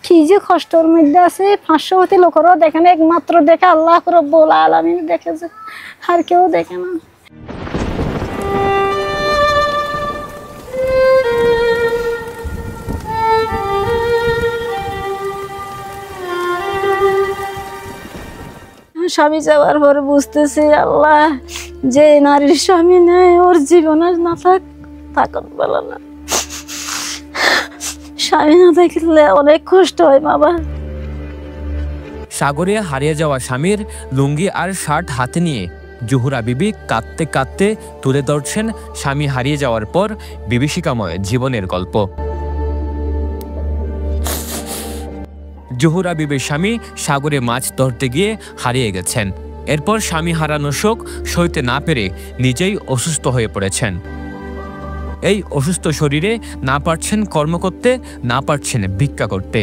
কি যে কষ্টের মধ্যে আছে, 500 হতে লোকেরও দেখে না, একমাত্র দেখে আল্লাহ রব্বুল আলামিন দেখেছে, আর কেউ দেখে না। স্বামী যাওয়ার পরে বুঝতেছি আল্লাহ, যে নারীর স্বামী নেই ওর জীবনে না থাকুন বলো না। স্বামী না থাকলে অনেক কষ্ট হয় বাবা। সাগরে হারিয়ে যাওয়া স্বামীর লুঙ্গি আর শার্ট হাতে নিয়ে জোহরা বিবি কাঁদতে কাঁদতে তুলে ধরছেন স্বামী হারিয়ে যাওয়ার পর বিভীষিকাময় জীবনের গল্প। জোহরা বিবির স্বামী সাগরে মাছ ধরতে গিয়ে হারিয়ে গেছেন। এরপর স্বামী হারানোর শোক সইতে না পেরে নিজেই অসুস্থ হয়ে পড়েছেন। এই অসুস্থ শরীরে না পারছেন কর্ম করতে, না পারছেন ভিক্ষা করতে।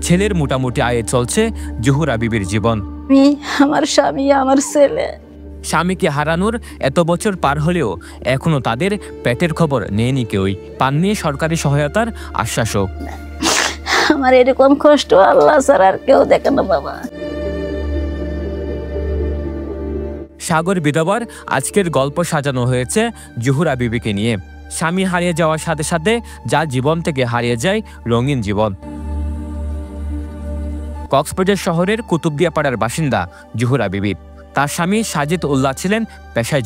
ছেলের মোটামুটি আয়ে চলছে জোহরা বিবির জীবন। আমি, আমার স্বামী, আমার ছেলে। স্বামীকে হারানোর এত বছর পার হলেও এখনো তাদের পেটের খবর নেয়নি কেউই, পাননি সরকারি সহায়তার আশ্বাসও। আমার এরকম কষ্ট আল্লাহ ছাড়া আর কেউ দেখে না বাবা। সাগর বিধবার আজকের গল্প সাজানো হয়েছে জোহরা বিবিকে নিয়ে। স্বামী হারিয়ে যাওয়ার সাথে সাথে যা জীবন থেকে হারিয়ে যায় রঙিন জীবন। কক্সবাজার শহরের কুতুবদিয়া পাড়ার বাসিন্দা জোহরা বিবি। তার স্বামী সাজিদ উল্লাহ ছিলেন পেশায়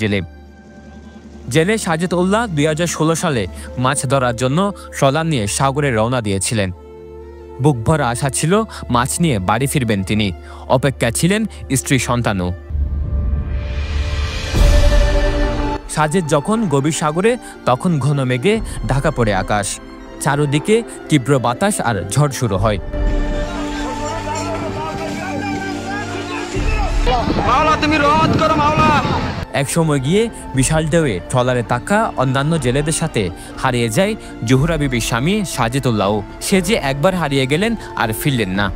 জেলে। সাজিদ উল্লাহ 2016 সালে মাছ ধরার জন্য ট্রলার নিয়ে সাগরে রওনা দিয়েছিলেন। বুক ভরা আশা ছিল মাছ নিয়ে বাড়ি ফিরবেন তিনি। অপেক্ষা ছিলেন স্ত্রী সন্তানও। সাজিদ যখন গভীর সাগরে, তখন ঘন মেঘে ঢাকা পড়ে আকাশ। চারদিকে তীব্র বাতাস আর ঝড় শুরু হয়। এক সময় গিয়ে বিশাল ঢেউয়ে ট্রলারে থাকা অন্যান্য জেলেদের সাথে হারিয়ে যায় জোহরা বিবির স্বামী সাজিদ উল্লাহ। সে যে একবার হারিয়ে গেলেন আর ফিরলেন না।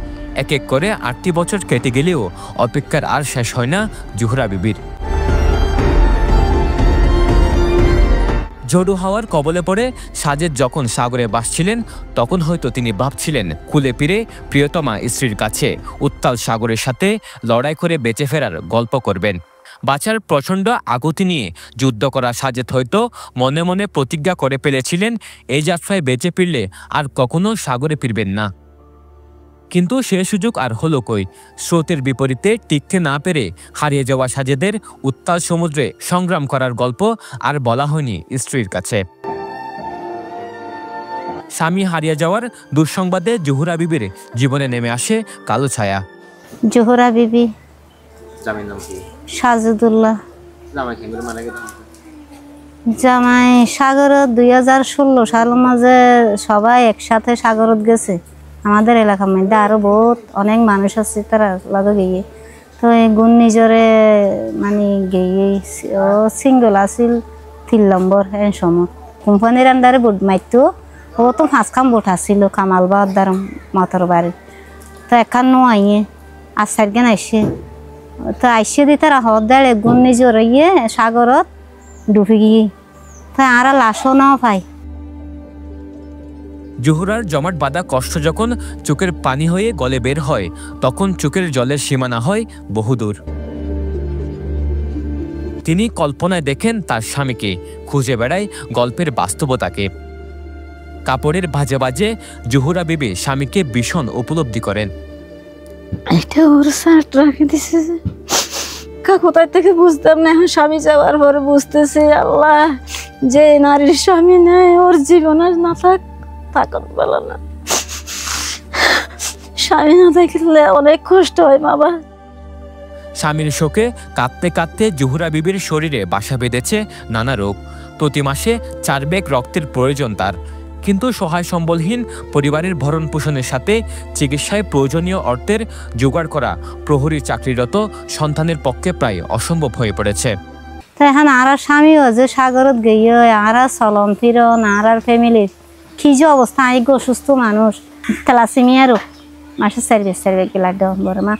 এক এক করে 8টি বছর কেটে গেলেও অপেক্ষার আর শেষ হয় না জোহরা বিবির। ঝড়ো হাওয়ার কবলে পড়ে সাজিদ যখন সাগরে ভাসছিলেন, তখন হয়তো তিনি ভাবছিলেন কুলে ফিরে প্রিয়তমা স্ত্রীর কাছে উত্তাল সাগরের সাথে লড়াই করে বেঁচে ফেরার গল্প করবেন। বাঁচার প্রচণ্ড আকুতি নিয়ে যুদ্ধ করা সাজিদ হয়তো মনে মনে প্রতিজ্ঞা করে ফেলেছিলেন এই যাত্রায় বেঁচে ফিরলে আর কখনো সাগরে ফিরবেন না। কিন্তু সে সুযোগ আর হলো কই। স্রোতের বিপরীতে টিকতে না পেরে হারিয়ে যাওয়া সাজিদের উত্তাল সমুদ্রে সংগ্রাম করার গল্প আর বলা হয়নি স্ত্রীর কাছে। স্বামী হারিয়ে যাওয়ার দুঃসংবাদে জোহরা বিবির জীবনে নেমে আসে কালো ছায়া। জোহরা বিবি, সাজিদুল্লাহ জামাই সাগরত 2016 সালের মাঝে সবাই একসাথে সাগরত গেছে। আমাদের এলাকার মধ্যে আরো বহুত অনেক মানুষ আছে, তারা লগে গিয়ে তো এই ঘূর্ণিঝড়ে মানে গিয়ে ও সিঙ্গল আসিল 3 নম্বর এই সময় কোম্পানির আন্ডারে বোট মারতো। ও তো 5 খান বোট আসছিল কামালবাদ দ্বার মতর বাড়ি। তো এখান আইয়ে আর 4 জন আইসে, তো আইসে দিয়ে তারা হদ দেয় ঘূর্ণিঝড়ে গিয়ে সাগরত ডুবে গিয়ে, তো আর লাশও নাও পাই। জোহরার জমাট বাঁধা কষ্ট যখন চোখের পানি হয়ে গলে বের হয়, তখন চোখের জলের সীমানা হয় বহুদূর। তিনি কল্পনায় দেখেন তার স্বামীকে, খুঁজে বেড়ায় গল্পের বাস্তবতাকে। কাপড়ের ভাজে ভাজে জোহরা বিবি স্বামীকে ভীষণ উপলব্ধি করেন। এটা ওর শার্ট রাখে দিছে, কোথায় থেকে বুঝতাম না, এখন স্বামী যাওয়ার পরে বুঝতেছি আল্লাহ, যে নারীর স্বামী নেই ওর জীবনে না থাকুন বলো না। স্বামী না থাকলে অনেক কষ্ট হয় বাবা। স্বামীর শোকে কাঁদতে কাঁদতে জোহরা বিবির শরীরে বাসা বেঁধেছে নানা রোগ। প্রতি মাসে 4 ব্যাগ রক্তের প্রয়োজন তার। কিন্তু সহায় সম্বলহীন পরিবারের ভরণ পোষণের সাথে চিকিৎসায় প্রয়োজনীয় অর্থের জোগাড় করা প্রহরী চাকরিরত সন্তানের পক্ষে প্রায় অসম্ভব হয়ে পড়েছে। তো এখন আর স্বামীও যে সাগরত গিয়ে আর চলন ফিরন আর ফ্যামিলির কি যে অবস্থা, আই অসুস্থ মানুষ, থ্যালাসেমিয়া রোগ, মাসে 4 ব্যাগ গেলা বড় মা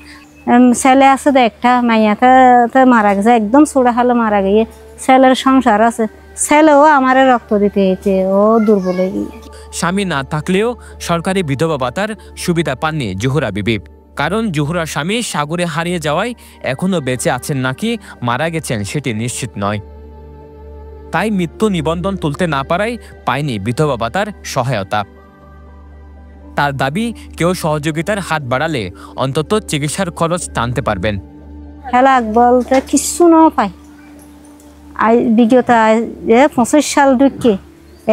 ছেলে আছে তো একটা, মাইয়াতে মারা গেছে একদম ছোড়া হালে মারা গিয়ে। ছেলের সংসার আছে, ছেলেও আমারে রক্ত দিতে হয়েছে, ও দুর্বল হয়ে গিয়ে। স্বামী না থাকলেও সরকারি বিধবা ভাতার সুবিধা পাননি জোহরা বিবি। কারণ জোহরার স্বামী সাগরে হারিয়ে যাওয়ায় এখনও বেঁচে আছেন নাকি মারা গেছেন সেটি নিশ্চিত নয়। তাই মৃত্যু নিবন্ধন তুলতে না পারায় পায়নি বিধবা ভাতার সহায়তা। তার দাবি, কেউ সহযোগিতার হাত বাড়ালে অন্তত চিকিৎসার খরচ টানতে পারবেন। হেলাক বলতে কিছু না পাই। বিগত 25 সাল ঢুকে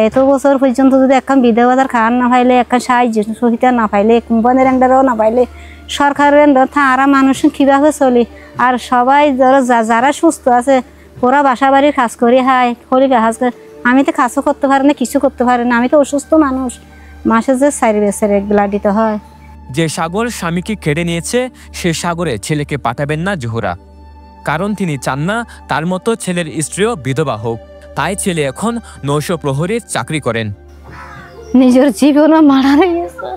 এত বছর পর্যন্ত যদি একখান বিধবাদার খাওয়ার না পাইলে, একখান সাহায্য সহিতা না পাইলে, কোম্পানির এন্ডারও না পাইলে, সরকারের এন্ডার তারা মানুষ কীভাবে চলি? আর সবাই যারা সুস্থ আছে ওরা বাসা বাড়ির কাজ করি হায় খড়ি কাজ করে। আমি তো কাজও করতে পারি না, কিছু করতে পারি না। আমি তো অসুস্থ মানুষ, মাসে যে 4 বেসের একবেলা দিতে হয়। যে সাগর স্বামীকে কেড়ে নিয়েছে সে সাগরে ছেলেকে পাঠাবেন না জোহরা। কারণ তিনি চান না তার মতো ছেলের স্ত্রীও বিধবা হোক। তাই ছেলে এখন নৈশ প্রহরীর চাকরি করেন। নিজের জীবনও মারা গেছে,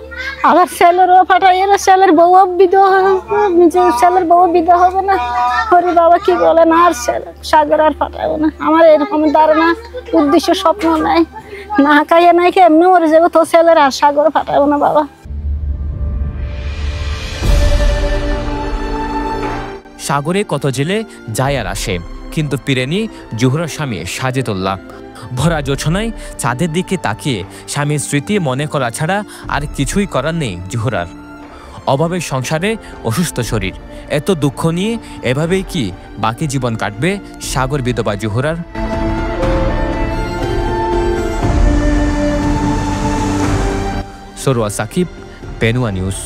আবার ছেলেরও ফাটাই না, ছেলের বউ বিধবা হবে, নিজের ছেলের বউ বিধবা হবে না। হরি বাবা কি বলে না, আর সাগর আর ফাটাবো না। আমার এরকম ধারণা, উদ্দেশ্য, স্বপ্ন নাই। না খাইয়ে নাই খেয়ে এমনি মরে যাবো, তো ছেলের আর সাগর ফাটাবো না বাবা। সাগরে কত জেলে যায় আর আসে, কিন্তু ফিরেনি জোহরার স্বামী সাজেদুল্লাহ। ভরা জোছনায় চাঁদের দিকে তাকিয়ে স্বামীর স্মৃতি মনে করা ছাড়া আর কিছুই করার নেই জোহরার। অভাবের সংসারে অসুস্থ শরীর, এত দুঃখ নিয়ে এভাবেই কি বাকি জীবন কাটবে সাগর বিধবা জোহরার? সরোয়া সাকিব, পেনুয়া নিউজ।